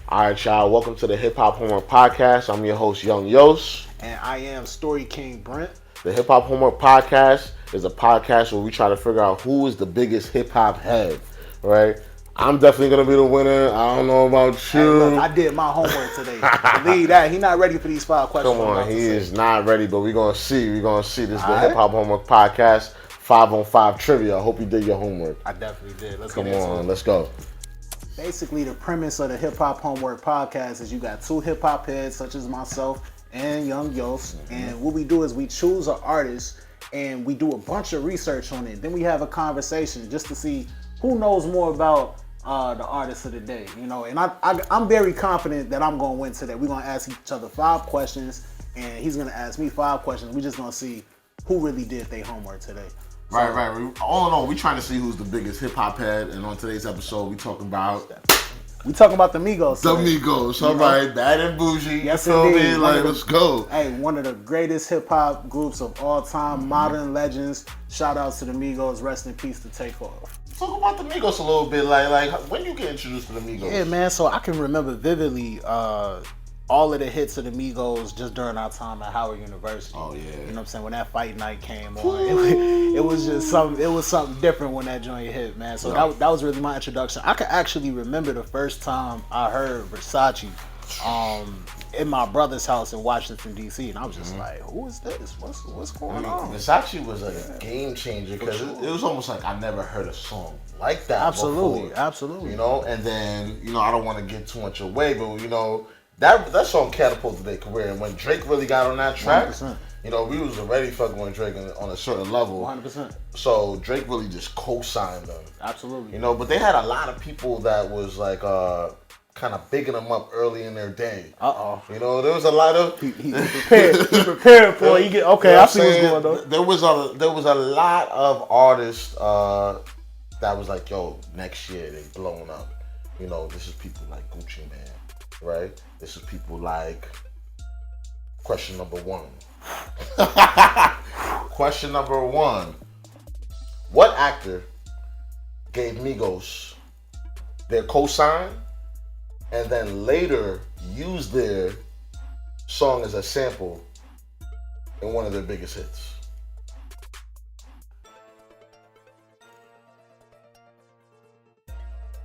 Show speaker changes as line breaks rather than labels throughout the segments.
All right, y'all. Welcome to the Hip Hop Homework Podcast. I'm your host, Young Yos.
And I am Story King Brent.
The Hip Hop Homework Podcast is a podcast where we try to figure out who is the biggest hip hop head, right? I'm definitely going to be the winner. I don't know about you.
Hey, look, I did my homework today. Believe that. He's not ready for these 5 questions.
Come on, he is not ready, but we're going to see. We're going to see. This is the Hip Hop Homework Podcast, 5-on-5 trivia. I hope you did your homework.
I definitely did. Let's
Come
get into
on,
it.
let's go.
Basically, the premise of the Hip Hop Homework Podcast is you got 2 hip hop heads, such as myself and Young Yos. Mm-hmm. And what we do is we choose an artist and we do a bunch of research on it. Then we have a conversation just to see who knows more about the artist of the day, you know. And I'm very confident that I'm gonna win today. We're gonna ask each other 5 questions, and he's gonna ask me 5 questions. We're just gonna see who really did their homework today.
Right. All in all, we trying to see who's the biggest hip hop head, and on today's episode, we talking about
the Migos.
The Migos, all right, Bad and Bougie.
Yes,
you feel
indeed.
me? Like, let's go.
Hey, one of the greatest hip hop groups of all time, modern legends. Shout outs to the Migos. Rest in peace to Takeoff.
Talk about the Migos a little bit. Like when you get introduced to the Migos?
Yeah, man. So I can remember vividly all of the hits of the Migos just during our time at Howard University.
Oh yeah.
You know what I'm saying? When that fight night came on, it was just something. It was something different when that joint hit, man. So that was really my introduction. I can actually remember the first time I heard Versace in my brother's house in Washington D.C. and I was just like, "Who is this? What's going on?"
Versace was a game changer because it was almost like I never heard a song like that before.
Absolutely.
You know, and then I don't want to get too much away, but that song catapulted their career. And when Drake really got on that track,
100%.
We was already fucking with Drake on a certain level.
100%.
So Drake really just co-signed them.
Absolutely.
But they had a lot of people that was like kind of bigging them up early in their day. There was a lot of
he prepared for it. I see what's going on.
There was a lot of artists that was like, yo, next year they blowing up. This is people like Gucci Mane, right? This is people like question number 1. Question number 1. What actor gave Migos their cosign and then later used their song as a sample in one of their biggest hits?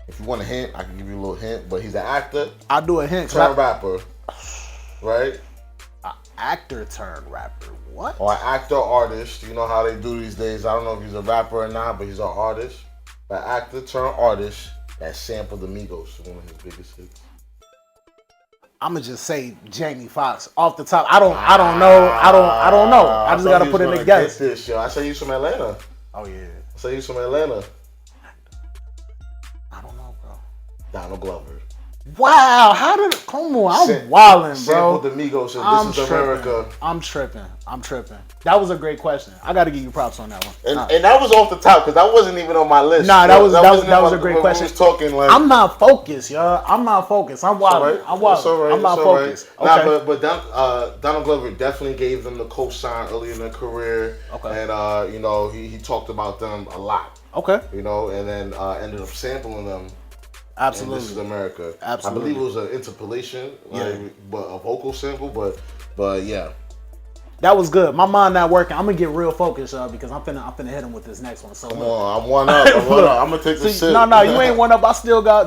If you want a hint, I can give you a little hint, but he's an actor.
I'll do a hint.
Turned rapper, right?
Actor turned rapper. What?
Or an actor artist. You know how they do these days. I don't know if he's a rapper or not, but he's an artist. An actor turned artist that sampled the Migos, one of his biggest hits.
I'ma just say Jamie Foxx off the top. I don't know. I just gotta put in a guess.
This, yo. I say he's from Atlanta.
Oh yeah.
I say he's from Atlanta.
I don't know, bro.
Donald Glover.
Wow, come on, I'm wildin', bro.
Sampled the Migos and This Is America.
I'm tripping. That was a great question. I gotta give you props on that one.
And that was off the top because that wasn't even on my list.
Nah, that was a great question.
Talking like,
I'm not focused, y'all. I'm not focused. I'm wildin'.
Right.
I'm wildin'. I'm not focused.
Right.
Okay.
Nah, but Donald Glover definitely gave them the co-sign early in their career.
Okay.
And he talked about them a lot.
Okay.
And then ended up sampling them.
Absolutely.
This Is America.
Absolutely.
I believe it was an interpolation, but a vocal sample, but yeah.
That was good. My mind not working. I'm gonna get real focused, because I'm finna hit him with this next one. So
come on, I'm one up. I'm gonna take the shit.
No, you ain't one up.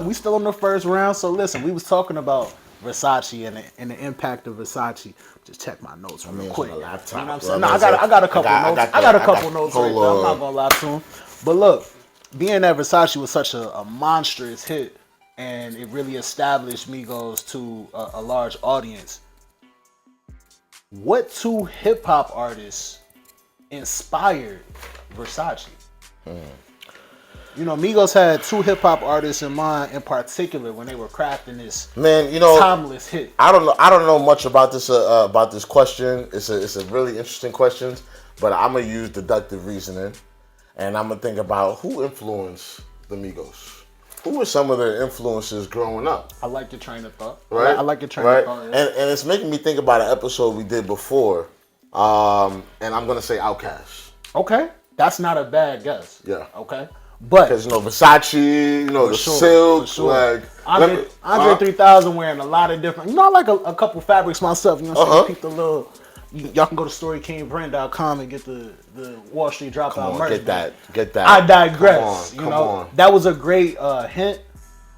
We still in the first round. So listen, we was talking about Versace and the impact of Versace. Just check my notes real quick. You know what I'm saying? No, I got a couple notes. I got a couple notes right there. I'm not gonna lie to him. But look, being that Versace was such a monstrous hit, and it really established Migos to a large audience. What 2 hip hop artists inspired Versace? Migos had 2 hip hop artists in mind in particular when they were crafting this timeless hit.
I don't know much about this question. It's a really interesting question, but I'm gonna use deductive reasoning, and I'm gonna think about who influenced the Migos. Who were some of their influences growing up?
I like your train of thought.
Right?
I like your train of thought. Yeah.
And it's making me think about an episode we did before, and I'm gonna say Outkast.
Okay, that's not a bad guess.
Yeah.
Okay. But
because Versace, the silk, like
Andre 3000 wearing a lot of different. I like a couple fabrics myself. You know, what I'm saying? Keep the little. Y'all can go to StoryKingBrand.com and get the Wall Street Dropout merch.
Get that.
I digress.
Come on.
That was a great hint.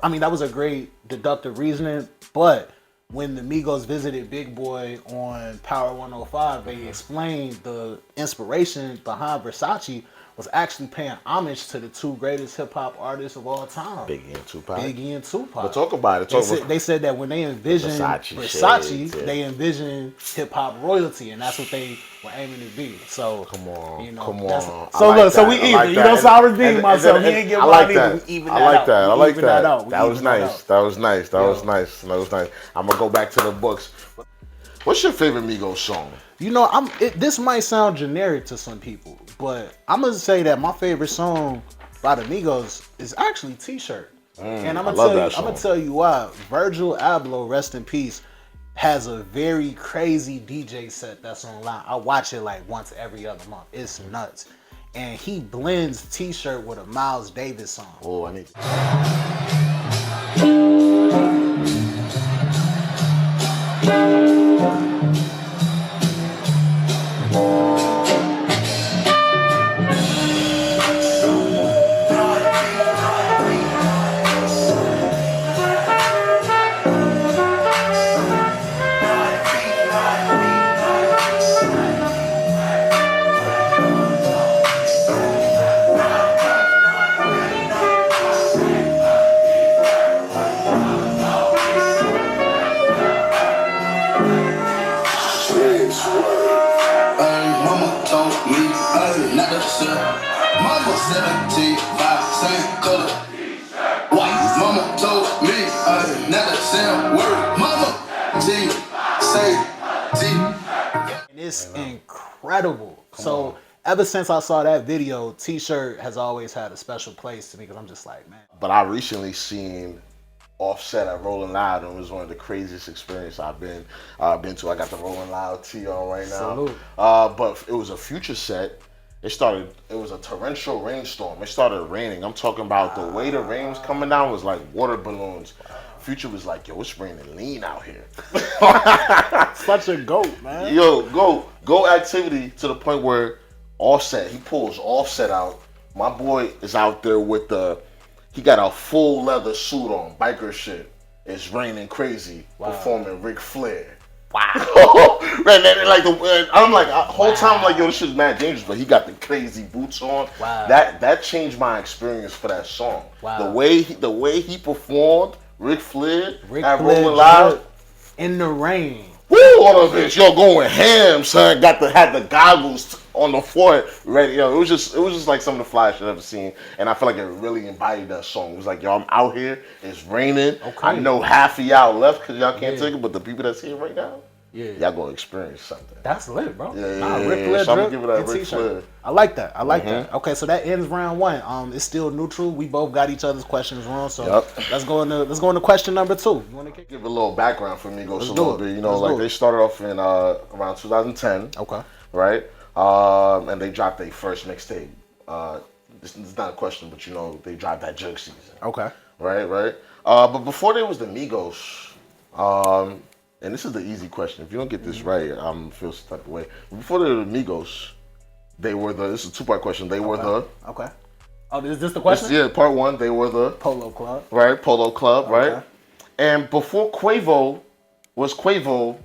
I mean, that was a great deductive reasoning. But when the Migos visited Big Boy on Power 105, they explained the inspiration behind Versace was actually paying homage to the two greatest hip hop artists of all time,
Biggie and Tupac.
But
talk about it.
They said that when they envisioned Versace they envisioned hip hop royalty, and that's what they were aiming to be. So
come on.
So look, so we even. So I was being myself. He ain't get what I needed. We even that out.
I like that. That was nice. That was nice. I'm gonna go back to the books. What's your favorite Migos song?
This might sound generic to some people, but I'm gonna say that my favorite song by the Migos is actually T-Shirt. And I'm gonna tell you why. Virgil Abloh, rest in peace, has a very crazy DJ set that's online. I watch it like once every other month. It's nuts. And he blends T-Shirt with a Miles Davis song.
Oh, I need
Mama 75, same color. White. Mama told me not the same word. Mama G say G.
And it's incredible. So ever since I saw that video, T-Shirt has always had a special place to me because I'm just like, man.
But I recently seen Offset at Rolling Loud, and it was one of the craziest experiences I've been to. I got the Rolling Loud tee on right now.
Salute.
But it was a Future set. It was a torrential rainstorm. It started raining. I'm talking about the way the rain was coming down was like water balloons. Future was like, yo, it's raining lean out here.
Such a goat, man.
Yo, go activity to the point where Offset, he pulls Offset out. My boy is out there with he got a full leather suit on, biker shit. It's raining crazy, performing Ric Flair. Wow. I'm like, whole time I'm like, yo, this shit's mad dangerous, but he got the crazy boots on.
Wow.
That changed my experience for that song. Wow. The way he performed Ric Flair at Rolling Loud
in the rain.
Woo, all of this, yo, going ham, son. Had the goggles on the forehead ready. Yo, it was just like some of the flyest I've ever seen, and I feel like it really embodied that song. It was like, yo, I'm out here, it's raining. Okay. I know half of y'all left because y'all can't take it, but the people that's here right now, y'all gonna experience something.
That's lit, bro.
Ric Flair, so I'm gonna give it that Ric Flair.
I like that. that. Okay, so that ends round one. It's still neutral. We both got each other's questions wrong, so let's go into question number 2. You want to
give a little background for Migos a little bit. They started off in around 2010. Okay. Right. And they dropped their first mixtape. This is not a question, but they dropped that Jug Season. Okay. Right. But before there was the Migos, and this is the easy question. If you don't get this right, I'm feel some type of way. Before there were the Migos, this is a 2-part question. They were the.
Okay. Oh, is this the question?
Yeah, part 1, they were the.
Polo Club.
Right, Polo Club, right? And before Quavo was Quavo,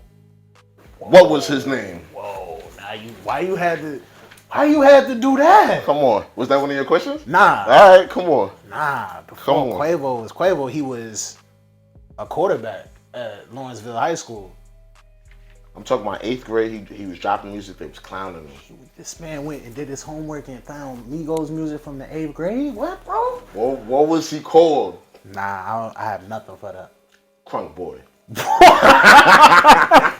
what was his name?
Whoa, now why you had to do that?
Come on. Was that one of your questions?
Nah.
All right, come on.
Nah, before Quavo was Quavo, he was a quarterback at Lawrenceville High School.
I'm talking about 8th grade. He was dropping music. They was clowning him.
This man went and did his homework and found Migos music from the 8th grade. What, bro?
What was he called?
Nah, I have nothing for that.
Crunk Boy.
I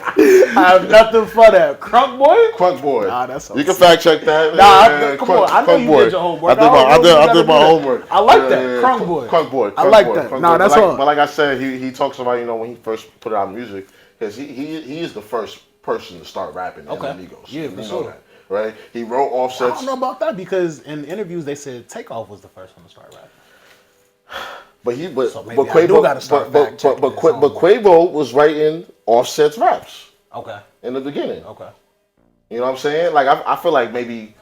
have nothing for that. Crunk Boy?
Crunk Boy.
Nah, that's so
you can fact check that.
Come on. I know you did your homework.
I did my homework.
I like that. Crunk Boy.
Crunk Boy.
I like that. Nah, that's all.
But like I said, he talks about, when he first put out music, because he is the first person to start rapping in the Migos.
Yeah, for sure.
right? He wrote
I
Offset's.
don't know about that because in interviews they said Takeoff was the first one to start rapping. So maybe I do gotta start fact checking this
but Quavo was writing Offset's raps
Okay.
in the beginning.
Okay.
You know what I'm saying? Like I feel like maybe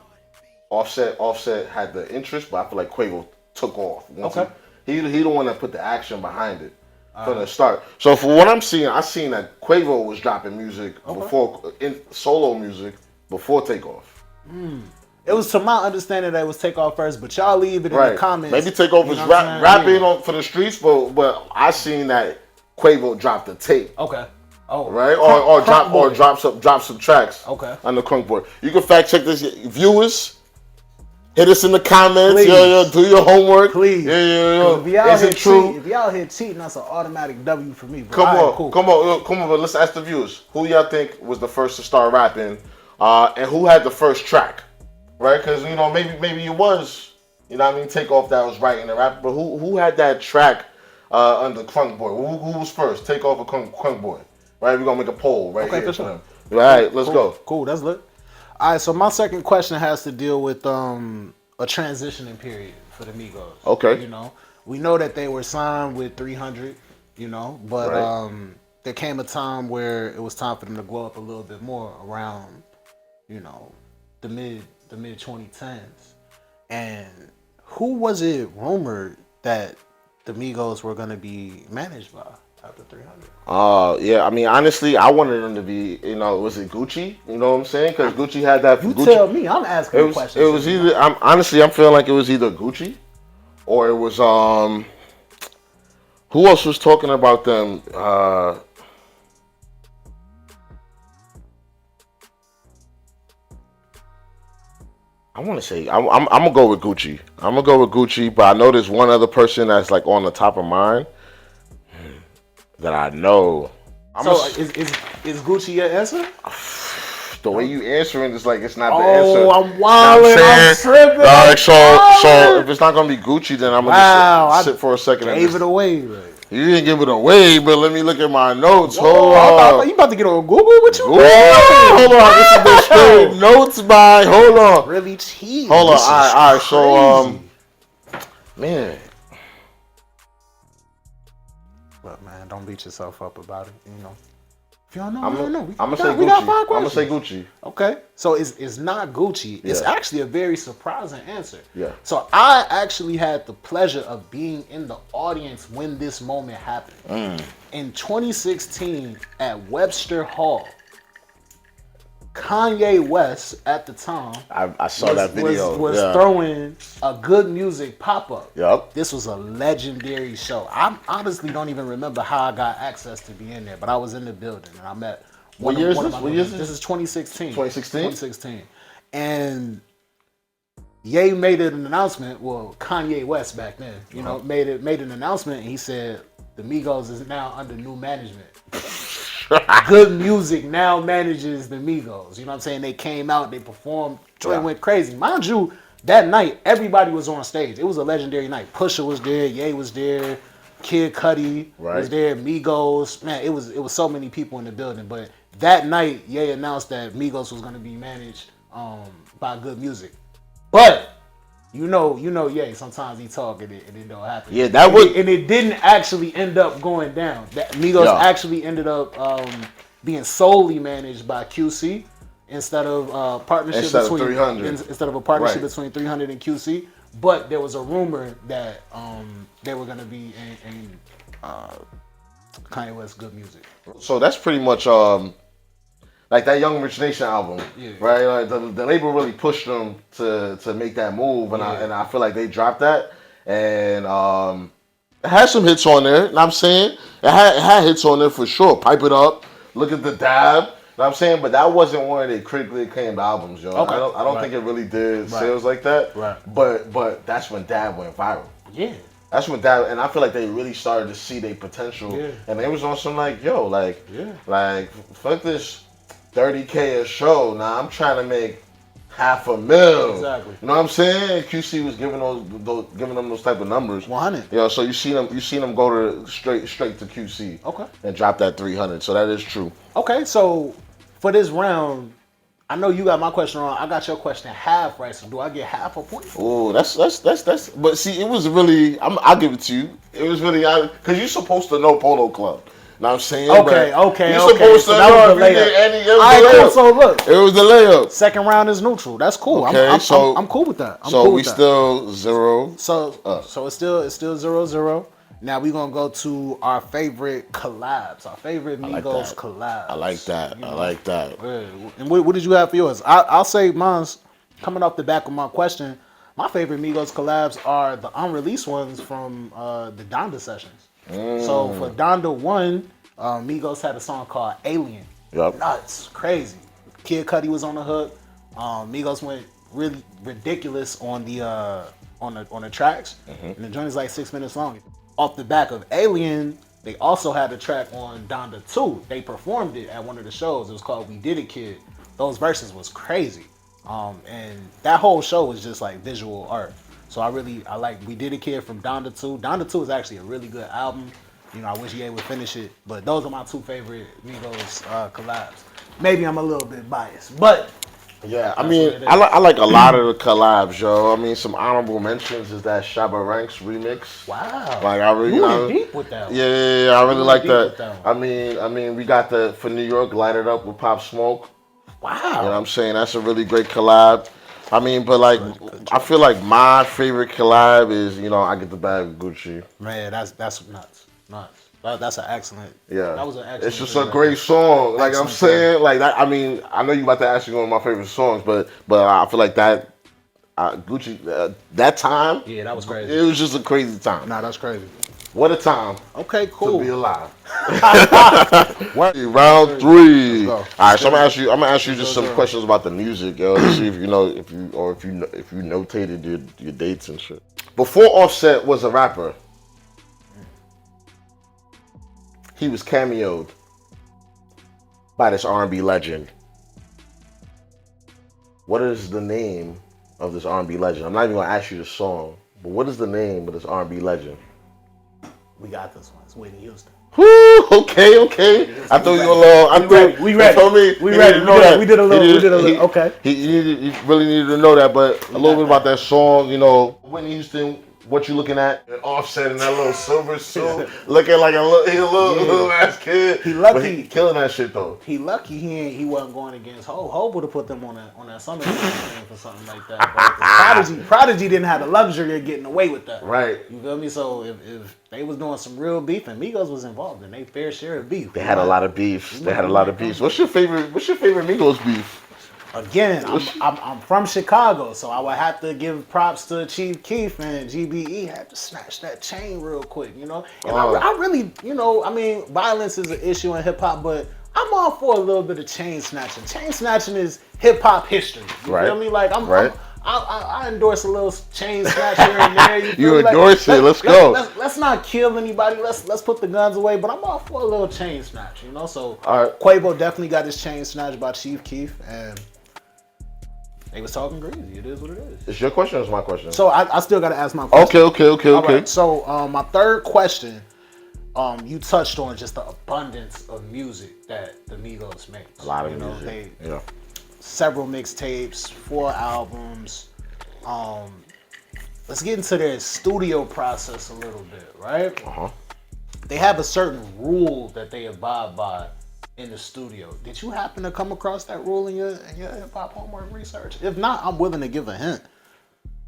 Offset had the interest, but I feel like Quavo took off.
Okay.
He the one that put the action behind it from the start. So for what I'm seeing, I seen that Quavo was dropping music before in solo music before Takeoff.
It was to my understanding that it was Takeoff first, but y'all leave it in the comments.
Maybe Takeoff was rapping for the streets, but I seen that Quavo dropped the tape.
Okay. Oh.
Right? Or drop some tracks.
Okay.
On the crunk board. You can fact check this, viewers. Hit us in the comments.
Please.
Yo, do your homework.
Please.
Yeah.
Is it true? If y'all here cheating, that's an automatic W for me.
Come on. But let's ask the viewers. Who y'all think was the first to start rapping? And who had the first track? Right? Because, maybe it was, Takeoff that was writing the rap. But who had that track on the crunk board? Who was first? Takeoff or crunk board? Right? We're going to make a poll right here.
For sure.
All right, let's go.
Cool, that's lit. All right, so my second question has to deal with a transitioning period for the Migos.
Okay.
We know that they were signed with 300, but there came a time where it was time for them to glow up a little bit more around, the mid 2010s. And who was it rumored that the Migos were going to be managed by after 300?
Yeah, honestly, I wanted them to be, was it Gucci? You know what I'm saying? Because Gucci had that.
You
Gucci,
tell me, I'm asking the question.
It was either, I'm feeling like it was either Gucci or it was, who else was talking about them? I want to say, I'm going to go with Gucci. But I know there's one other person that's like on the top of mine that I know.
Is Gucci your answer?
The way you answering is like it's not the answer.
Oh, I'm wilding. I'm tripping.
So if it's not gonna be Gucci, then I'm gonna just sit for a second.
Gave it away. Right?
You didn't give it away, but let me look at my notes.
Hold on. You about to get on Google? What you doing?
Hold on. This is the straight notes by. Hold on.
Really cheap.
Hold on. All right. So man.
Look, man, don't beat yourself up about it. If y'all know,
I'm gonna say
we got 5
Gucci. I'm
questions.
gonna say Gucci.
Okay, so it's not Gucci. It's actually a very surprising answer.
Yeah.
So I actually had the pleasure of being in the audience when this moment happened. In 2016 at Webster Hall, Kanye West at the time
I saw that video.
Was throwing a good music pop-up.
Yep.
This was a legendary show. I honestly don't even remember how I got access to be in there, but I was in the building and I met
What year is this?
This is 2016.
2016?
2016. And Ye made an announcement, well, Kanye West back then, made an announcement and he said the Migos is now under new management. Good Music now manages the Migos. You know what I'm saying? They came out, they performed, Joy went crazy. Mind you, that night, everybody was on stage. It was a legendary night. Pusha was there, Ye was there, Kid Cudi was there, Migos. Man, it was so many people in the building. But that night, Ye announced that Migos was going to be managed by Good Music. But you know, Ye, sometimes he talk and it don't happen.
Yeah, that would,
and it didn't actually end up going down. That Migos actually ended up being solely managed by QC instead of partnership between
300.
Instead of a partnership between 300 and QC. But there was a rumor that they were gonna be in Kanye West's Good Music.
So that's pretty much like that Young Rich Nation album, right? Like the label really pushed them to make that move, and I feel like they dropped that, and it had some hits on there. You know what I'm saying it had hits on there for sure. Pipe It Up, Look at the Dab. You know what I'm saying, but that wasn't one of their critically acclaimed albums, yo. Okay. I don't think it really did sales like that. Right. But that's when Dab went viral. Yeah. That's when Dab, and I feel like they really started to see their potential, and they was on some like, yo, like fuck this. 30K a show. Now I'm trying to make $500,000. Exactly. You know what I'm saying? QC was giving them those type of numbers. 100. You know, so you seen them go to straight to QC. Okay. And drop that 300. So that is true.
Okay, so for this round, I know you got my question wrong. I got your question half right. So do I get half a point?
Oh, that's. But see, it was really. I'll give it to you. It was really because you're supposed to know Polo Club. Know what I'm saying?
Okay.
You're supposed
So
to
that
know
was the
if you did
layup.
any.
All right, cool. So look,
It was the layup.
second round is neutral. That's cool.
Okay,
I'm cool with that. I'm
so
cool
we
with that.
still 0.
So it's still 0-0. Now we're gonna go to our favorite collabs, our favorite Migos collabs.
I like that.
You know?
I like that.
And what did you have for yours? I'll say mine's coming off the back of my question. My favorite Migos collabs are the unreleased ones from the Donda sessions. So for Donda 1, Migos had a song called Alien.
Yep.
Nuts, crazy. Kid Cudi was on the hook. Migos went really ridiculous on the tracks, and the joint is like 6 minutes long. Off the back of Alien, they also had a track on Donda 2. They performed it at one of the shows. It was called We Did It, Kid. Those verses was crazy. And that whole show was just like visual art. So I like We Did It, Kid from Donda 2. Donda 2 is actually a really good album. You know, I wish Ye would finish it. But those are my two favorite Migos collabs. Maybe I'm a little bit biased, but
yeah, I mean, I like a lot of the collabs, yo. I mean, some honorable mentions is that Shabba Ranks remix.
Wow,
like I really,
you went deep with that one.
Yeah, I really like that.
that
I mean, we got for New York, Light It Up with Pop Smoke.
Wow,
you know what I'm saying? That's a really great collab. I mean, but like, I feel like my favorite collab is, I Get the Bag with Gucci.
Man, that's nuts. That's an excellent.
Yeah,
that was an excellent.
It's just a great song. Like
Excellent
I'm saying, like that. I mean, I know you about to ask me one of my favorite songs, but I feel like that Gucci that time.
Yeah, that was crazy.
It was just a crazy time.
Nah, that's crazy.
What a time.
Okay, cool.
To be alive. Round 3. All right, so I'm gonna ask you just some questions about the music, yo. To see if you know if you notated your dates and shit. Before Offset was a rapper, he was cameoed by this R&B legend. What is the name of this R&B legend? I'm not even gonna ask you the song, but what is the name of this R&B legend?
We got this one. It's Whitney Houston.
Woo, okay. I thought you were long.
We ready. We did a little. Okay.
He really needed to know that, but a little bit about that song, Whitney Houston. What you looking at? And Offset in that little silver suit, looking like a little ass kid.
He lucky.
But he killing that shit though.
He lucky he wasn't going against Hope. Hope would have put them on that summer for something like that. But Prodigy didn't have the luxury of getting away with that.
Right.
You feel me? So if they was doing some real beef and Migos was involved in their fair share of beef.
They had a lot of beefs. What's your favorite Migos beef?
Again, I'm from Chicago, so I would have to give props to Chief Keef and GBE had to snatch that chain real quick, And I really, violence is an issue in hip hop, but I'm all for a little bit of chain snatching. Chain snatching is hip hop history. You feel me? Like I endorse a little chain snatch here and there.
You endorse it. Let's go.
Let's not kill anybody. Let's put the guns away. But I'm all for a little chain snatch. So Quavo definitely got his chain snatched by Chief Keef, and they was talking greasy. It is what it is.
It's your question or it's my question?
So I still got to ask my question.
Okay.
All right, so my third question, you touched on just the abundance of music that the Migos make.
A lot of music.
Several mixtapes, 4 albums. Let's get into their studio process a little bit, right? They have a certain rule that they abide by in the studio. Did you happen to come across that rule in your hip hop homework research? If not, I'm willing to give a hint.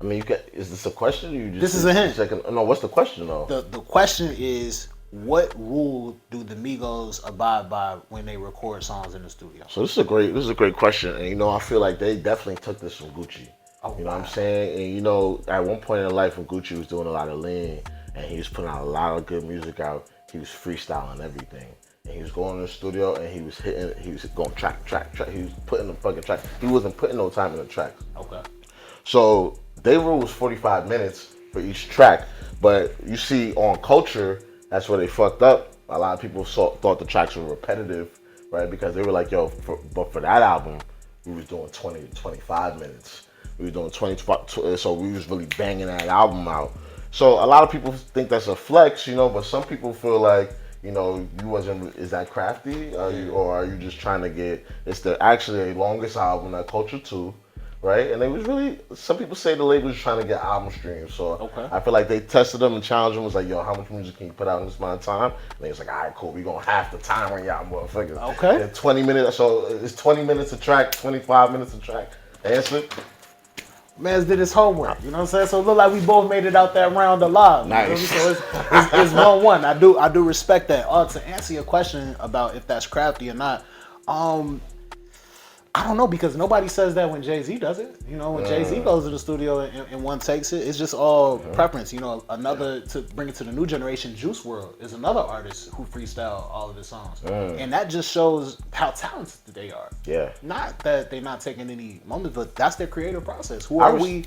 I mean, is this a question? Or you just
this is a hint.
No, what's the question though?
The question is, what rule do the Migos abide by when they record songs in the studio?
So this is a great question, and I feel like they definitely took this from Gucci. What I'm saying? And at one point in their life when Gucci was doing a lot of lean and he was putting out a lot of good music out, he was freestyling everything. And he was going to the studio and he was going track. He was putting the fucking track. He wasn't putting no time in the tracks.
Okay.
So their rule was 45 minutes for each track. But you see on Culture, that's where they fucked up. A lot of people thought the tracks were repetitive, right? Because they were like, but for that album, we was doing 20 to 25 minutes. We were doing 20, so we was really banging that album out. So a lot of people think that's a flex, but some people feel like, you know, you wasn't, is that crafty? Or are you just trying to get, it's actually the longest album that Culture 2, right? And they was really, some people say the label was trying to get album streams. So I feel like they tested them and challenged them. Was like, yo, how much music can you put out in this amount of time? And they was like, all right, cool. We gonna half the time on y'all motherfuckers.
Okay.
And 20 minutes. So it's 20 minutes a track, 25 minutes a track. Answer.
Man's did his homework, you know what I'm saying? So it looked like we both made it out that round alive.
Nice.
You know? So it's 1-1. I do respect that. To answer your question about if that's crafty or not, I don't know, because nobody says that when Jay-Z does it. You know, when Jay-Z goes to the studio and one takes it, it's just all preference. You know, another, to bring it to the new generation, Juice WRLD is another artist who freestyle all of his songs. And that just shows how talented they are. Yeah. Not that they're not taking any moments, but that's their creative process. Who are we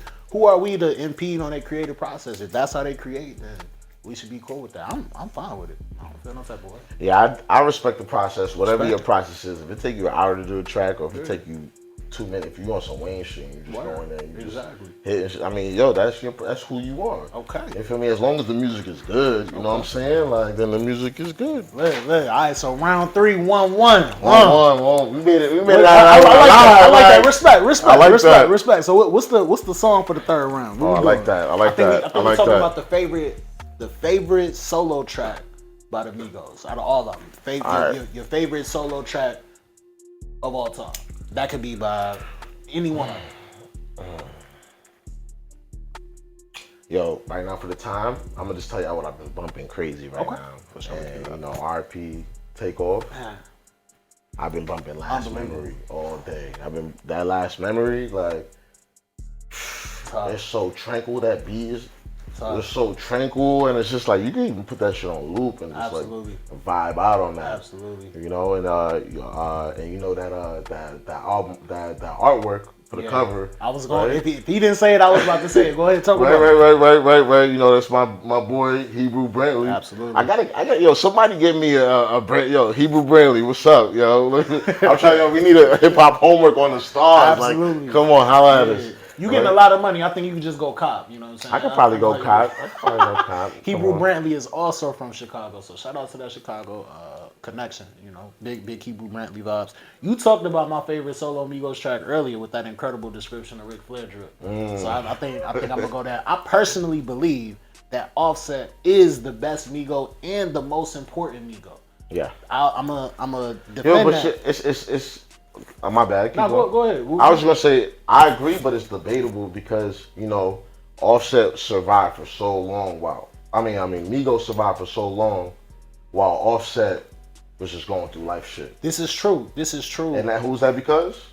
to impede on their creative process? If that's how they create, then we should be cool with that. I'm fine with it. I don't feel no type of way.
Yeah, I respect the process. Whatever your process is. If it take you an hour to do a track, or if it take you 2 minutes, if you want some Wayne shit, you just go in there and you just hit. I mean, yo, that's who you are. Okay. You feel me? As long as the music is good, you know what I'm saying? Like, then the music is good.
Look. All right, so round 3, 1-1.
1-1. We made it. We made it.
I like that. Respect. So what's the song for the third round?
I like that. I think
we're talking about the favorite solo track by the Migos out of all of them. Your favorite solo track of all time. That could be by any one of them.
Yo, right now for the time, I'm gonna just tell you what I've been bumping crazy now. For sure. And, you know, RP Takeoff. I've been bumping Last Memory all day. That Last Memory, like, it's so tranquil. That beat is. It's so tranquil, and it's just like you can even put that shit on loop and just like vibe out on that. Absolutely. You know, and you know that album, that artwork for the cover.
I was going. Right? If he didn't say it, I was about to say it. Go ahead, talk about
it. Right. You know, that's my boy Hebrew Brantley. Absolutely. I got. Yo, somebody give me a Hebrew Brantley. What's up, yo? I'm trying. Yo, we need a hip hop homework on the stars. Absolutely. Like, come on, holla at us.
You getting a lot of money. I think you can just go cop. You know what I'm saying?
I could probably go cop.
Hebrew Brantley is also from Chicago, so shout out to that Chicago connection. You know, big Hebrew Brantley vibes. You talked about my favorite solo Migos track earlier with that incredible description of Ric Flair drip. So I think I'm gonna go there. I personally believe that Offset is the best Migo and the most important Migo. Yeah, I'm a defend that.
It's my bad.
Go ahead.
I was gonna say I agree, but it's debatable because, you know, Offset survived for so long. Migos survived for so long while Offset was just going through life shit.
This is true.
And who's that because?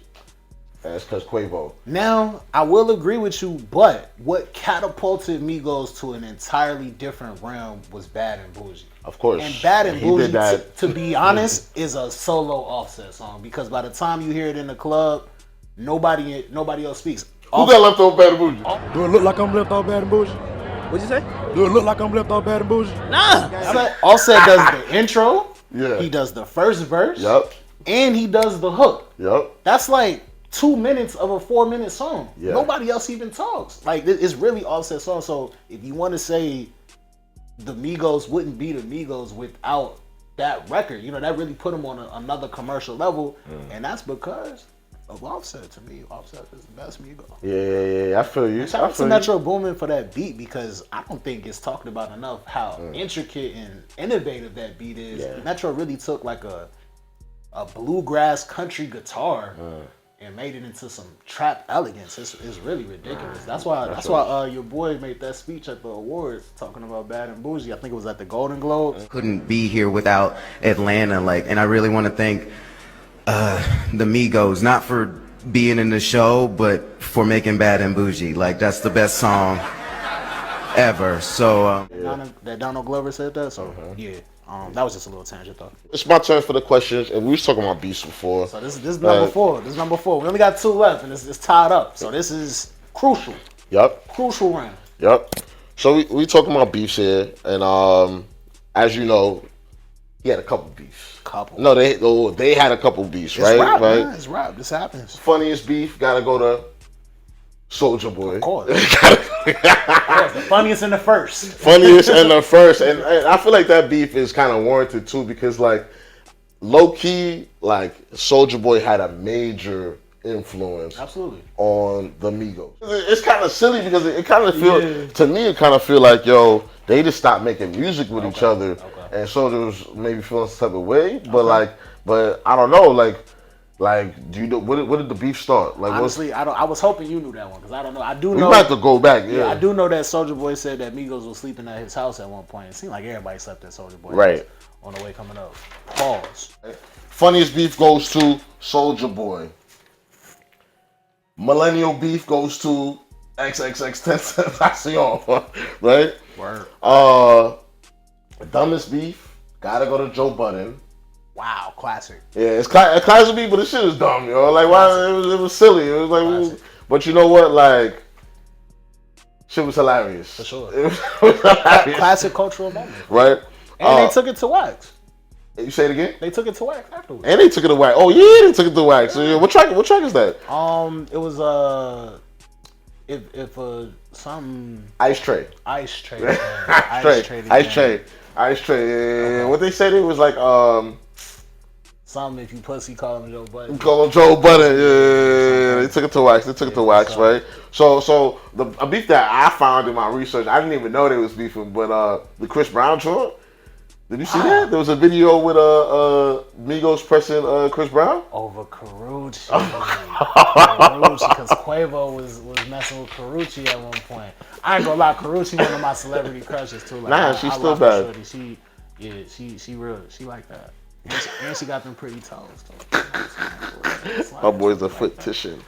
That's because Quavo.
Now, I will agree with you, but what catapulted Migos to an entirely different realm was Bad and Bougie.
Of course.
And Bad and Bougie, to be honest, is a solo Offset song because by the time you hear it in the club, nobody else speaks.
Who got left off Bad and Bougie?
Do it look like I'm left off Bad and Bougie? What'd you say? Do it look like I'm left off Bad and Bougie?
Nah. Offset does the intro. Yeah. He does the first verse. Yep. And he does the hook. Yep. That's like 2 minutes of a 4-minute song. Yeah. Nobody else even talks. Like, it's really Offset song. So if you want to say the Migos wouldn't be the Migos without that record, you know, that really put them on another commercial level. And that's because of Offset. To me, Offset is the best Migo.
Yeah, I feel you.
Shout out to Metro Boomin for that beat because I don't think it's talked about enough how intricate and innovative that beat is. Yeah. Metro really took like a bluegrass country guitar and made it into some trap elegance. It's really ridiculous. That's why your boy made that speech at the awards talking about Bad and Bougie. I think it was at the Golden Globes.
Couldn't be here without Atlanta, and I really want to thank the Migos, not for being in the show, but for making Bad and Bougie. Like, that's the best song ever. So
that Donald Glover said that. So yeah. That was just a little tangent though.
It's my turn for the questions, and we was talking about beats before.
So this is number 4. This is number 4. We only got 2 left, and it's tied up. So this is crucial.
Yep.
Crucial round.
Yep. So we talking about beefs here, and as you know, he had a couple beefs. No, they had a couple beefs, right?
Rap,
right.
Man, it's rap. This happens.
Funniest beef gotta go to Soulja Boy.
Of course. The funniest in the first.
Funniest in the first, and I feel like that beef is kind of warranted too because like low key, like Soulja Boy had a major influence
Absolutely
on the Migos. It's kind of silly because it kind of feel to me it kind of feel like they just stopped making music with each other, and Soulja was maybe feeling some type of way, but I don't know like, do you know what did the beef start? Like,
honestly, I was hoping you knew that one because I don't know. I do know.
We might have to go back. Yeah,
I do know that Soulja Boy said that Migos was sleeping at his house at one point. It seemed like everybody slept at Soulja Boy
right
on the way coming up. Pause.
Funniest beef goes to Soulja Boy. Millennial beef goes to XXXTentacion, right?
Word.
Dumbest beef gotta go to Joe Budden.
Wow, classic.
Yeah, it's classic beef, but this shit is dumb, yo. Like, why it was silly. It was like, but you know what? Like, shit was hilarious.
For sure.
It was hilarious.
Classic cultural moment.
Right?
And they took it to wax.
You say it again?
They took it to wax afterwards.
And they took it to wax. Oh yeah, they took it to wax. So, yeah, what track is that?
It was if some
Ice Tray.
Ice Tray.
Ice Tray. Yeah. What they said, it was like
something if you pussy call him Joe Budden.
Call him Joe Budden. Yeah. They took it to wax. Right? So a beef that I found in my research, I didn't even know they was beefing, but the Chris Brown joint. Did you see that? There was a video with Migos pressing Chris Brown
over Karuchi. Because Quavo was messing with Karuchi at one point. I ain't gonna lie, Karuchi one of my celebrity crushes too. Like,
she's still bad.
She real. She like that. And she got them pretty toes.
My boy's a foot titian.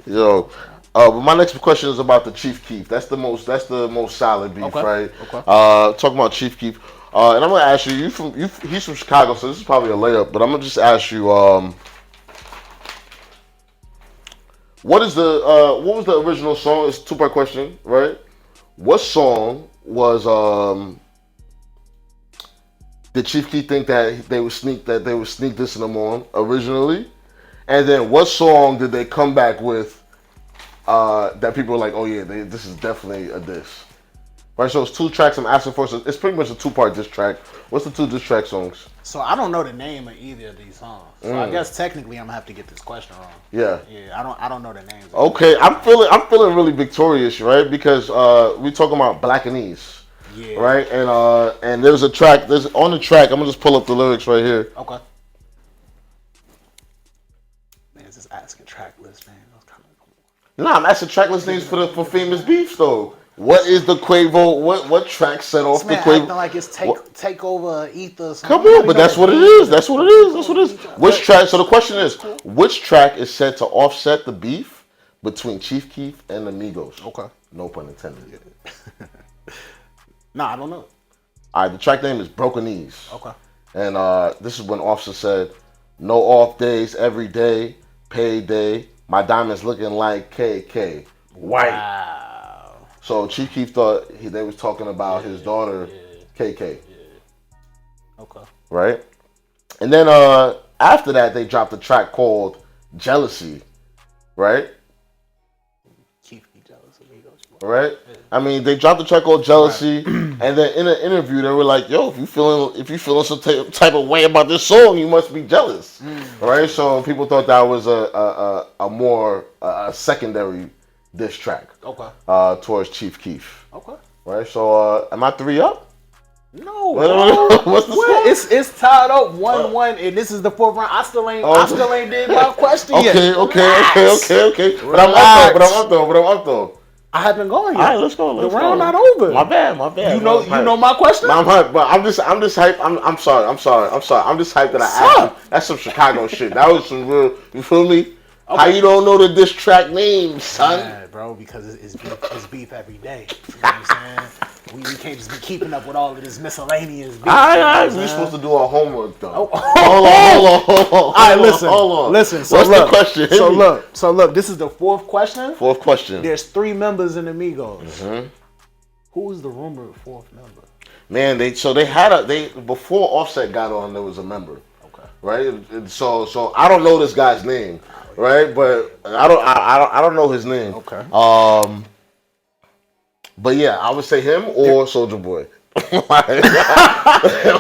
Yo. But my next question is about the Chief Keef. That's the most solid beef, right?
Okay.
Talking about Chief Keef. And I'm gonna ask you. He's from Chicago, so this is probably a layup. But I'm gonna just ask you. What was the original song? It's a two-part question, right? What song was did Chief Keef think that they would sneak this in them on originally? And then what song did they come back with that people were like, oh yeah, this is definitely a diss? Right, so it's two tracks I'm asking for. So it's pretty much a two-part diss track. What's the two diss track songs?
So I don't know the name of either of these songs. So I guess technically I'm gonna have to get this question wrong.
Yeah.
Yeah, I don't know the names.
Okay, I'm feeling really victorious, right? Because we talking about Black and East.
Yeah.
Right? And there's a track, on the track, I'm gonna just pull up the lyrics right here.
Okay. Man, it's just asking track list, man.
Nah, I'm asking track list names for famous beefs though. What is the Quavo? What track set off the Quavo?
Acting like it's take over Ether.
Come on, but that's what it is. That's what it is. Which track? So the question is, which track is said to offset the beef between Chief Keef and the Migos?
Okay.
No pun intended.
Nah, I don't know.
All right, the track name is Broken Knees.
Okay.
And this is when Offset said, "No off days, every day, payday. My diamonds looking like KK." White.
Wow.
So Chief Keef thought they was talking about his daughter, KK.
Yeah. Okay.
Right? And then after that, they dropped a track called Jealousy. Right?
Chief be jealous of Migos.
Right? Yeah. I mean, they dropped a track called Jealousy, and then in an interview, they were like, "Yo, if you feeling some type of way about this song, you must be jealous." Right? So people thought that was a more secondary diss track.
Okay.
Towards Chief Keef.
Okay.
Right. So am I 3 up?
No.
What's the score?
It's tied up 1-1, and this is the fourth round. I still ain't did my question yet.
Okay. But I'm up though.
I haven't gone yet.
All right, let's go.
The round not over.
My bad.
You know my question?
I'm hyped, but I'm just hyped. I'm sorry. I'm just hyped that I asked you. That's some Chicago shit. That was some real. You feel me? Okay. How you don't know the diss track names, son?
Yeah, bro, because it's beef every day. You know what I'm saying? We can't just be keeping up with all of this miscellaneous beef.
We're supposed to do our homework though.
Hold on. All right, listen.
Hold on.
Listen. So
what's the question?
So look. This is the fourth question.
Fourth question.
There's 3 members in the Migos.
Mm-hmm.
Who is the rumored 4th member?
Man, before Offset got on, there was a member.
Okay.
Right. So I don't know this guy's name. Right, but I don't know his name.
Okay.
But yeah, I would say him or Soulja Boy.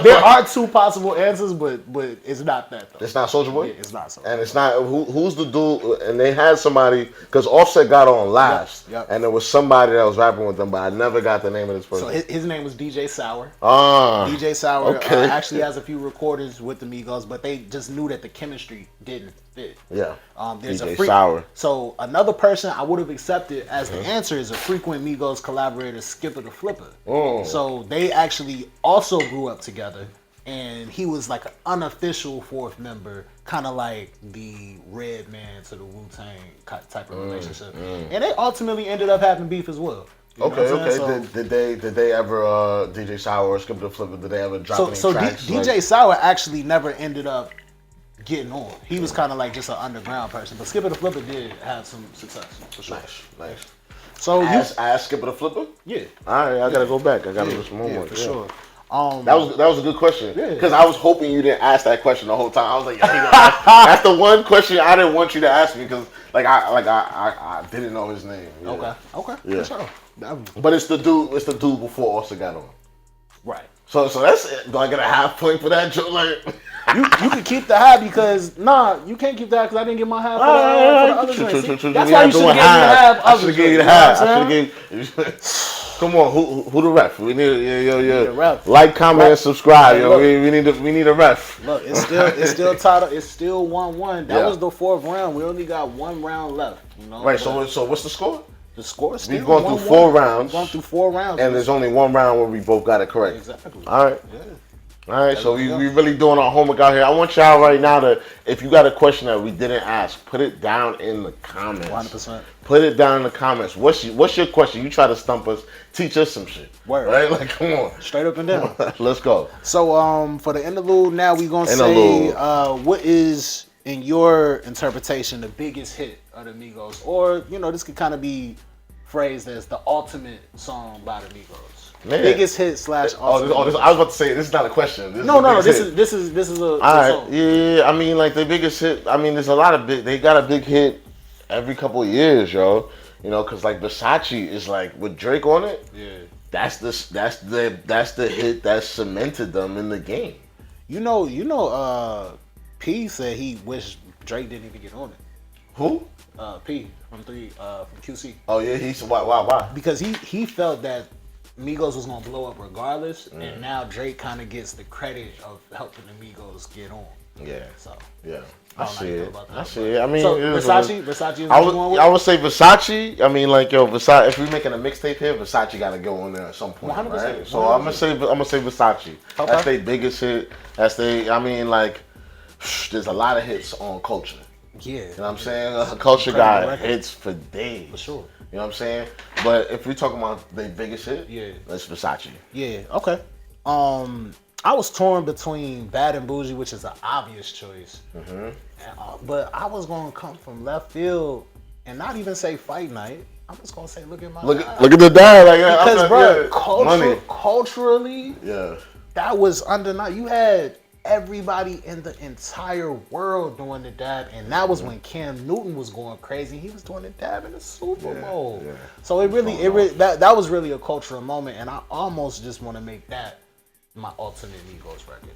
There are two possible answers, but it's not that though.
It's not Soulja Boy?
Yeah, it's not Soulja.
And it's not who's the dude? And they had somebody because Offset got on last,
Yep.
and there was somebody that was rapping with them, but I never got the name of this person.
So his name was DJ Sour.
Ah,
DJ Sour
okay.
actually has a few recordings with the Migos, but they just knew that the chemistry didn't fit.
Yeah.
There's
DJ Sour.
So another person I would have accepted as the answer is a frequent Migos collaborator, Skipper the Flipper.
Oh.
So they actually also grew up together, and he was like an unofficial fourth member, kind of like the Red Man to the Wu-Tang type of relationship. And they ultimately ended up having beef as well. You know what I'm saying? So,
Did they ever DJ Sour or Skip the Flipper? Did they ever drop any tracks?
DJ Sour actually never ended up getting on. He was kind of like just an underground person, but Skipper the Flipper did have some success for sure.
Nice.
So
ask Skipper the Flipper?
Yeah.
All right, I gotta go back. I gotta listen more.
Yeah, for sure.
That was a good question.
Yeah.
Because I was hoping you didn't ask that question the whole time. I was like, yo, that's the one question I didn't want you to ask me because I didn't know his name. Yeah.
Okay.
Yeah.
For sure.
But it's the dude before Offset got on.
Right.
So that's it. Do I get a half point for that joke? Like
you can keep the half because you can't keep that because I didn't get my half for the other drink.
True.
That's why you should have gave me the half.
I should have gave you the half. I should have gave. Come on, who the ref? We need
a ref.
Like, comment, and subscribe.
Hey,
yo, we need a ref.
Look, it's still tied. It's still 1-1. That was the fourth round. We only got one round left. You know.
Right. So what's the score?
The score is still
We've gone through 4 rounds.
We've gone through 4 rounds.
And there's only one round where we both got it correct.
Exactly.
All right.
Yeah.
All right, so we really doing our homework out here. I want y'all right now to, if you got a question that we didn't ask, put it down in the comments.
100%.
Put it down in the comments. What's your question? You try to stump us, teach us some shit.
Word.
Right? Like, come on.
Straight up and down.
Let's go.
So, for the interlude, now we gonna say, what is, in your interpretation, the biggest hit of the Migos? Or, this could kind of be phrased as the ultimate song by the Migos.
Man.
Biggest hit / ultimate.
I was about to say this is not a question. This is a
all
right.
song.
Yeah, I mean, like the biggest hit. I mean, there's a lot of they got a big hit every couple of years, yo. Because like Versace is like with Drake on it.
Yeah.
That's the hit that cemented them in the game.
P said he wished Drake didn't even get on it.
Who?
P from QC.
Oh yeah, he's why?
Because he felt that Migos was gonna blow up regardless, and now Drake kind of gets the credit of helping the Migos get on.
Yeah.
So
yeah,
I
see it. I see it.
it.
I mean,
so Versace is what you going with?
I would say Versace. I mean, like Versace. If we're making a mixtape here, Versace got to go on there at some point,
100%,
right? So
100%.
I'm gonna say Versace.
Okay.
That's their biggest hit. I mean, like, there's a lot of hits on Culture.
Yeah.
You know what I'm saying? Culture got hits for days.
For sure.
You know what I'm saying? But if we're talking about the biggest hit, that's Versace.
Yeah, okay. I was torn between Bad and Bougie, which is an obvious choice. Mm-hmm. But I was going to come from left field and not even say Fight Night. I'm just going to say Look at My
Look
Dad.
at the dad. Like,
Because, bro,
money.
culturally,
Yeah.
that was undeniable. You had everybody in the entire world doing the dab, and that was when Cam Newton was going crazy. He was doing the dab in the Super Bowl. Yeah. So it really that was really a cultural moment, and I almost just want to make that my ultimate Migos record.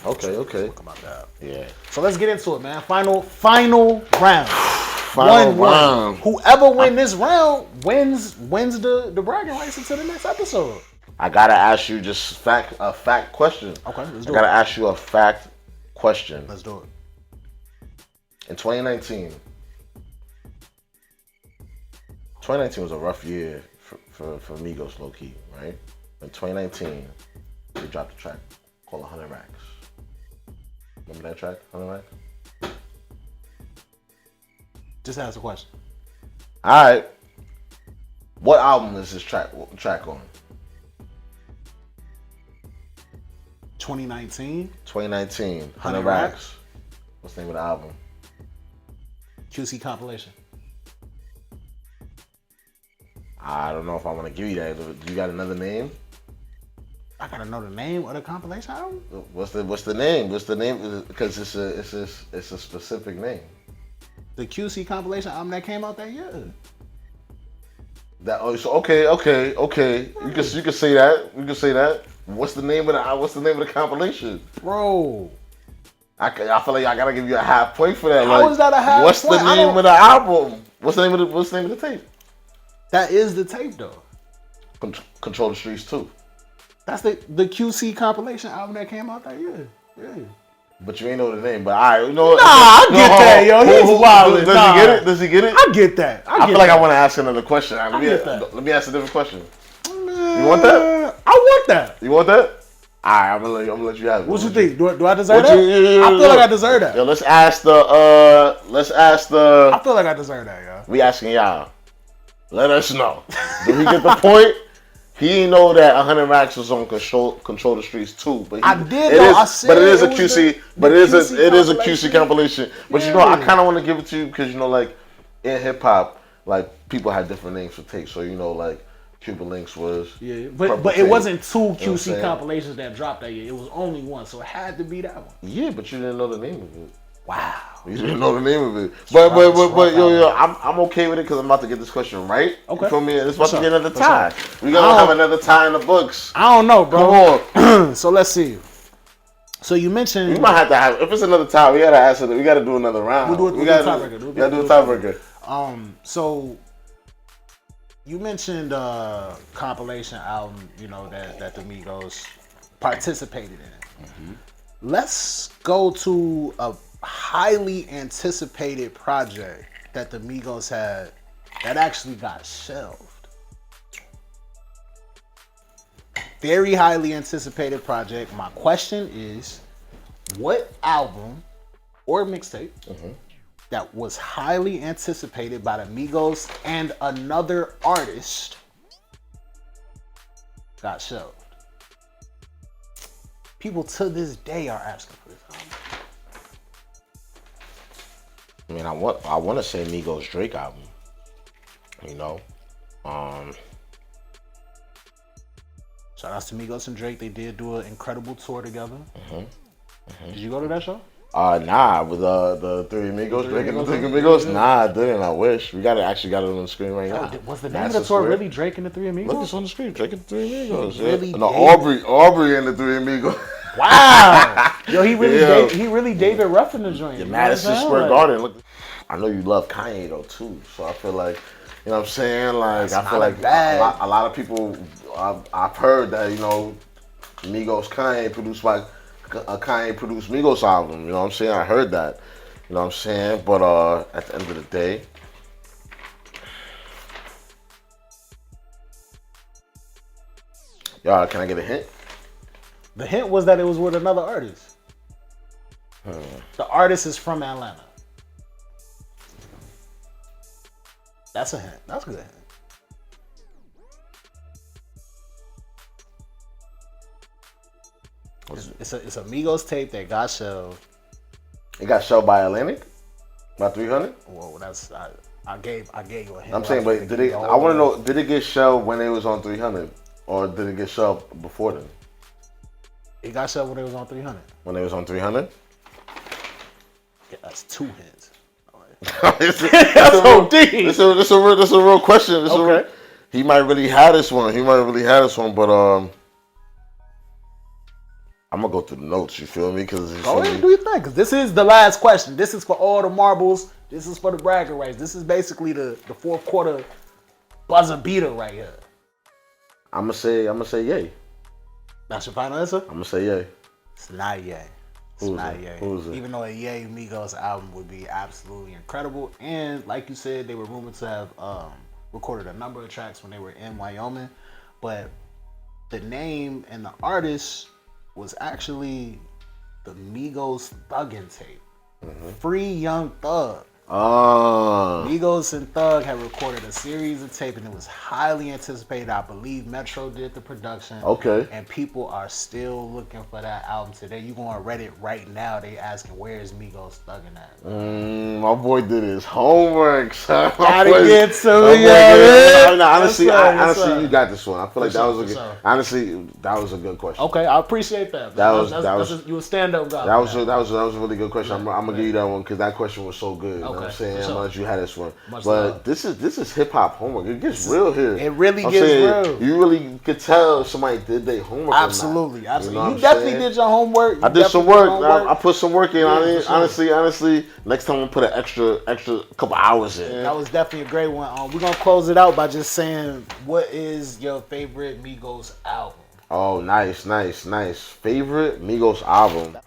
Okay.
Talk about that.
Yeah.
So let's get into it, man. Final round.
Final round.
Whoever wins this round wins the bragging rights into the next episode.
I gotta ask you just a fact question.
Okay, let's do
I gotta ask you a fact question.
Let's do it.
In 2019 was a rough year for Migos, low key, right? In 2019, they dropped a track called 100 Racks. Remember that track, 100 Racks?
Just ask a question.
All right. What album is this track on?
2019.
100 Racks. What's the name of the album?
QC compilation.
I don't know if I want to give you that. Do you got another name?
I gotta know the name of the compilation album.
What's the name? What's the name? Because it's a specific name.
The QC compilation album that came out that year.
That okay. You can say that. You can say that. What's the name of the compilation,
bro?
I feel like I gotta give you a half point for that.
How is that a half
what's
point?
What's the name of the album? What's the name of the tape?
That is the tape though.
Control the Streets 2.
That's the QC compilation album that came out that year. Yeah.
But you ain't know the name. But all right, you know.
Nah, I get that, yo. He's wild.
Does he get it? Does he get it?
I get that.
I feel like I want to ask another question. Let me ask a different question. You want that?
I want that.
You want that? All right, I'm gonna let you have it.
What you think? Do I deserve that? I feel like I deserve that.
Yo, let's ask the.
I feel like I deserve that, yo.
We asking y'all. Let us know. Did he get the point? He didn't know that 100 Racks was on Control the Streets too. But
I did know. I said,
but it is a QC. But it is a QC compilation. But you know, I kind of want to give it to you because you know, like in hip hop, like people had different names for tapes. So you know, like Cuban Links was.
Yeah, but it wasn't two QC compilations that dropped that year. It was only one, so it had to be that one.
Yeah, but you didn't know the name of it.
Wow.
You didn't know the name of it. But yo, I'm okay with it because I'm about to get this question right.
Okay.
You feel me? It's about to get another tie. We gotta have another tie in the books.
I don't know, bro.
Come on.
So let's see. So you mentioned
we might have to have if it's another tie, we gotta answer that. We gotta do another round.
We gotta do a tiebreaker.
We gotta do a tiebreaker.
So you mentioned compilation album, you know, that the Migos participated in. Mm-hmm. Let's go to a highly anticipated project that the Migos had that actually got shelved. Very highly anticipated project. My question is, what album or mixtape that was highly anticipated by the Migos and another artist got shelved? People to this day are asking for this album.
I mean, I want to say Migos Drake album. You know,
shout outs to Migos and Drake. They did do an incredible tour together. Did you go to that show?
Nah, with the three Amigos, Drake and the three Amigos. Nah, I didn't. I wish we got it on the screen right now.
Was the name of the tour really Drake and the Three Amigos?
Look, it's on the screen. Drake and the Three Amigos.
Really?
No, Aubrey and the Three Amigos.
Wow. Yo, he really David Ruffin the joint.
The Madison Square Garden. Look, I know you love Kanye though too, so I feel like, you know what I'm saying? Like, I feel like a lot of people. I've heard that, you know, Migos Kanye produced like a Kanye produced Migos album. You know what I'm saying? I heard that. You know what I'm saying? But at the end of the day, y'all, can I get a hint?
The hint was that it was with another artist. The artist is from Atlanta. That's a hint. That's a good hint. It's a Migos tape that got shelved.
It got shelved by Atlantic? By 300?
Well, that's I gave you a hint.
I'm saying, but did it? I want to know, did it get shelved when it was on 300, or did it get shelved before then?
It got shelved when it was on 300.
When it was on 300?
Yeah, that's two hints.
That's a real question. He might really have this one. But I'm gonna go through the notes. You feel me? Because
go ahead, do your thing. Because this is the last question. This is for all the marbles. This is for the bragging rights. This is basically the fourth quarter buzzer beater right here.
I'm gonna say yay.
That's your final answer?
I'm gonna say yay.
It's not yay. It's not yay.
Who's it?
Even though a Yay Migos album would be absolutely incredible, and like you said, they were rumored to have recorded a number of tracks when they were in Wyoming, but the name and the artist was actually the Migos Thuggin' tape. Free Young Thug. Migos and Thug had recorded a series of tape, and it was highly anticipated. I believe Metro did the production.
Okay.
And people are still looking for that album today. You go on Reddit right now, they asking where is Migos Thuggin' at?
My boy did his homework, son.
Gotta get to
it. Honestly, you got this one. I feel like that was a good. Honestly, that was a good question.
Okay, I appreciate that. You a stand up guy.
That was a really good question. I'm gonna give you that one because that question was so good.
Okay.
what I'm saying? I'm gonna let you have this one.
Much
but
love.
this is hip hop homework. It gets real here.
It really
I'm
gets
saying,
real.
You really could tell if somebody did their homework.
Absolutely,
or not.
absolutely.
You, know
You definitely did your homework.
I did some work. I put some work in.
Yeah,
Honestly, next time I'm gonna put an extra couple hours in.
That was definitely a great one. We're gonna close it out by just saying, what is your favorite Migos album?
Oh, nice. Favorite Migos album.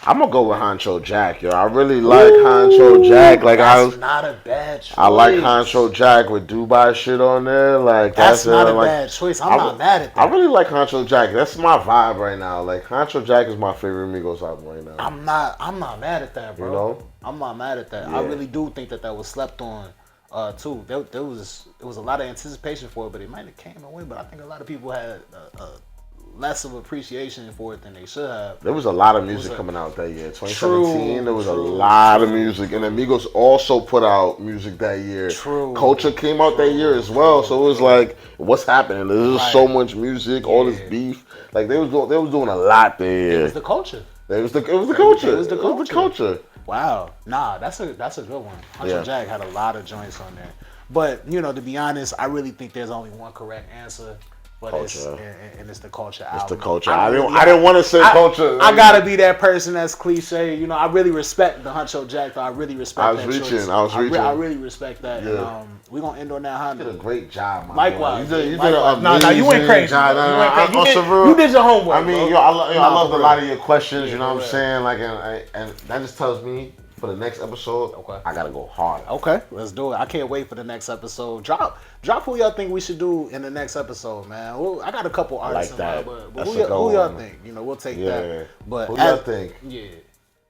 I'm gonna go with Honcho Jack, yo. I really like Honcho Jack. Like
that's not a bad choice.
I like Honcho Jack with Dubai shit on there. Like
that's not a bad choice. I'm not mad at that.
I really like Honcho Jack. That's my vibe right now. Like Honcho Jack is my favorite Migos album right now.
I'm not mad at that, bro. You know? I'm not mad at that. Yeah. I really do think that was slept on. Too. There was a lot of anticipation for it, but it might have came away. But I think a lot of people had less of appreciation for it than they should have.
There was a lot of music coming out that year. 2017, there was a lot of music. And the Migos also put out music that year. Culture came out that year as well. So it was like, what's happening? There's so much music, all this beef. Like they was doing a lot there.
It was the culture.
It was the culture.
Wow. Nah, that's a good one. Honcho Jack had a lot of joints on there. But, to be honest, I really think there's only one correct answer. But it's the culture album. It's the culture.
I didn't want to say culture.
I gotta be that person that's cliche. I really respect the Honcho Jack. I really respect that choice.
I was reaching.
I really respect that. Yeah. And, we're gonna end on that high.
You did a great job, man.
Likewise.
You did an amazing
you went crazy. You did your homework.
I mean, I loved a lot of your questions. You know what I'm saying? Like, and that just tells me for the next episode, I gotta go harder.
Okay, let's do it. I can't wait for the next episode. Drop who y'all think we should do in the next episode, man. I got a couple artists in mind, but who y'all think? We'll take that. But
who y'all think?
Yeah.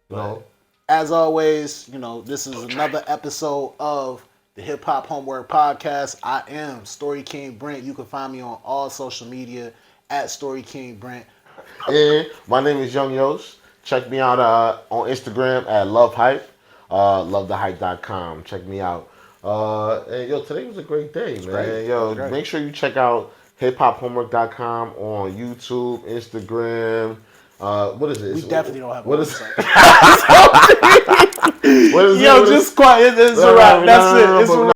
No.
As always, this is another episode of the Hip Hop Homework Podcast. I am Story King Brent. You can find me on all social media at Story King Brent.
And my name is Young Yos. Check me out on Instagram at LoveHype, lovethehype.com. Check me out. And today was a great day, man. Make sure you check out HipHopHomework.com on YouTube, Instagram. What is it?
We definitely don't have a website.
What is it?
Just quiet. It's a wrap. That's it. It's a wrap.